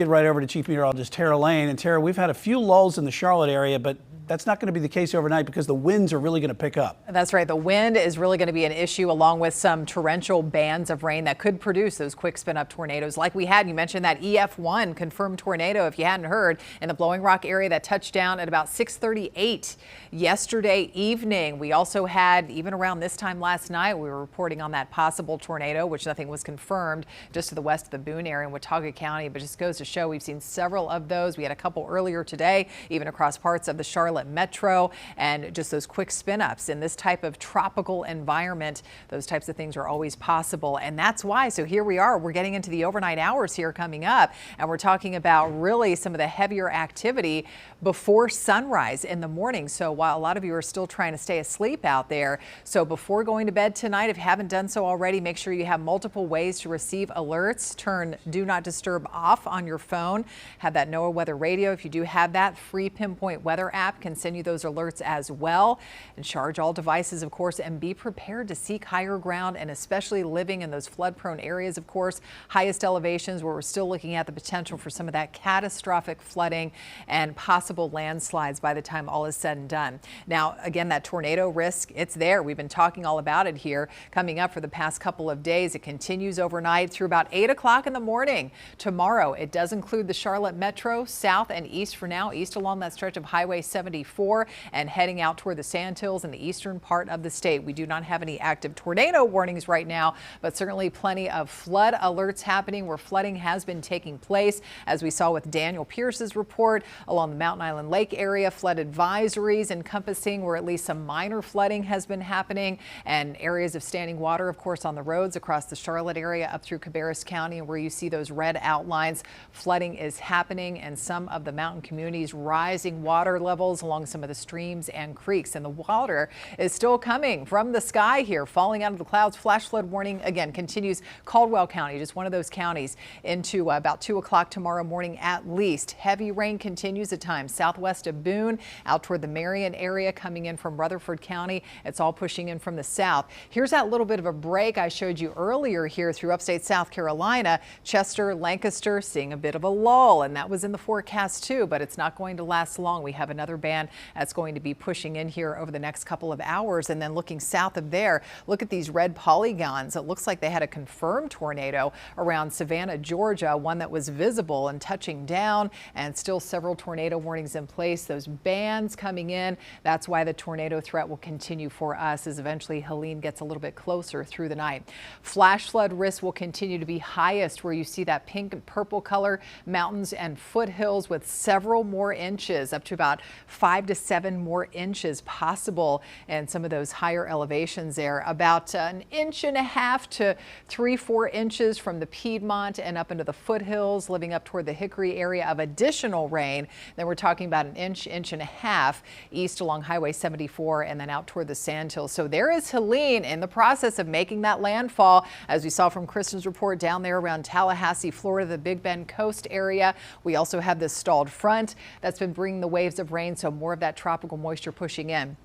Get right over to Chief Meteorologist Tara Lane. And Tara, we've had a few lulls in the Charlotte area, but that's not going to be the case overnight because the winds are really going to pick up. That's right. The wind is really going to be an issue, along with some torrential bands of rain that could produce those quick spin up tornadoes like we had. You mentioned that EF1 confirmed tornado, if you hadn't heard, in the Blowing Rock area that touched down at about 6:38 yesterday evening. We also had, even around this time last night, we were reporting on that possible tornado, which nothing was confirmed, just to the west of the Boone area in Watauga County. But just goes to show we've seen several of those. We had a couple earlier today, even across parts of the Charlotte Metro, and just those quick spin ups in this type of tropical environment. Those types of things are always possible, and that's why. So here we are, we're getting into the overnight hours here coming up, and we're talking about really some of the heavier activity before sunrise in the morning. So while a lot of you are still trying to stay asleep out there, so before going to bed tonight, if you haven't done so already, make sure you have multiple ways to receive alerts. Turn Do Not Disturb off on your phone. Have that NOAA weather radio. If you do have that, free Pinpoint Weather app can send you those alerts as well. And charge all devices, of course, and be prepared to seek higher ground, and especially living in those flood prone areas, of course, highest elevations where we're still looking at the potential for some of that catastrophic flooding and possible landslides by the time all is said and done. Now, again, that tornado risk, it's there. We've been talking all about it here coming up for the past couple of days. It continues overnight through about 8 o'clock in the morning tomorrow. It does include the Charlotte Metro, south and east for now, east along that stretch of Highway 74 and heading out toward the Sandhills in the eastern part of the state. We do not have any active tornado warnings right now, but certainly plenty of flood alerts happening where flooding has been taking place, as we saw with Daniel Pierce's report along the Mountain Island Lake area. Flood advisories encompassing where at least some minor flooding has been happening, and areas of standing water, of course, on the roads across the Charlotte area up through Cabarrus County, and where you see those red outlines. Flooding is happening, and some of the mountain communities rising water levels along some of the streams and creeks, and the water is still coming from the sky here, falling out of the clouds. Flash flood warning again continues Caldwell County, just one of those counties, into about 2 o'clock tomorrow morning at least. Heavy rain continues at times southwest of Boone, out toward the Marion area, coming in from Rutherford County. It's all pushing in from the south. Here's that little bit of a break I showed you earlier here through upstate South Carolina. Chester, Lancaster seeing a bit of a lull, and that was in the forecast too, but it's not going to last long. We have another band that's going to be pushing in here over the next couple of hours. And then looking south of there, look at these red polygons. It looks like they had a confirmed tornado around Savannah, Georgia, one that was visible and touching down, and still several tornado warnings in place. Those bands coming in. That's why the tornado threat will continue for us as eventually Helene gets a little bit closer through the night. Flash flood risk will continue to be highest where you see that pink and purple color, mountains and foothills, with several more inches, up to about 5 to 7 more inches possible, and some of those higher elevations there, about 1.5 to 3-4 inches from the Piedmont and up into the foothills, living up toward the Hickory area of additional rain. Then we're talking about an inch and a half east along Highway 74 and then out toward the Sandhills. So there is Helene in the process of making that landfall, as we saw from Kristen's report down there around Tallahassee, Florida, the Big Bend coast area. We also have this stalled front that's been bringing the waves of rain, so more of that tropical moisture pushing in.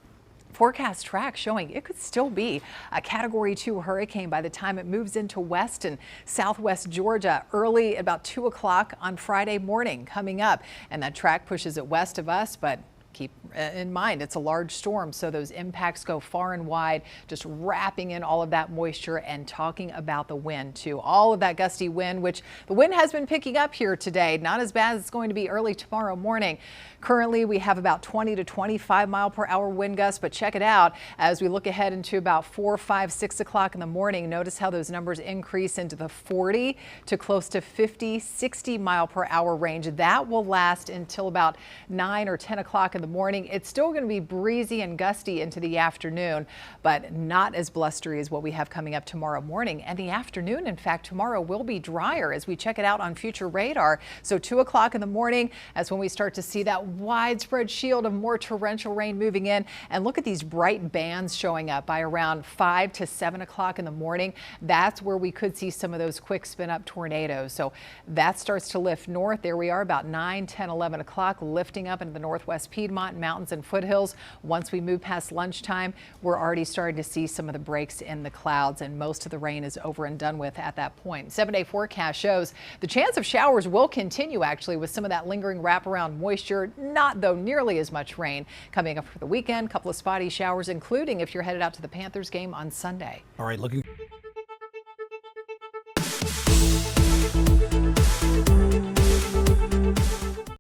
Forecast track showing it could still be a Category 2 hurricane by the time it moves into west and southwest Georgia early about 2 o'clock on Friday morning coming up. And that track pushes it west of us, but keep in mind it's a large storm, so those impacts go far and wide, just wrapping in all of that moisture. And talking about the wind too, all of that gusty wind, which the wind has been picking up here today. Not as bad as it's going to be early tomorrow morning. Currently we have about 20 to 25 mile per hour wind gusts, but check it out as we look ahead into about 4, 5, 6 o'clock in the morning. Notice how those numbers increase into the 40 to close to 50, 60 mile per hour range. That will last until about 9 or 10 o'clock in the morning. It's still going to be breezy and gusty into the afternoon, but not as blustery as what we have coming up tomorrow morning. And the afternoon, in fact, tomorrow will be drier as we check it out on future radar. So 2 o'clock in the morning, that's when we start to see that widespread shield of more torrential rain moving in. And look at these bright bands showing up by around 5 to 7 o'clock in the morning. That's where we could see some of those quick spin up tornadoes. So that starts to lift north. There we are about 9, 10, 11 o'clock, lifting up into the northwest Piedmont. Piedmont mountains and foothills. Once we move past lunchtime, we're already starting to see some of the breaks in the clouds, and most of the rain is over and done with at that point. 7-day forecast shows the chance of showers will continue, actually, with some of that lingering wraparound moisture. Not, though, nearly as much rain coming up for the weekend. A couple of spotty showers, including if you're headed out to the Panthers game on Sunday. All right, looking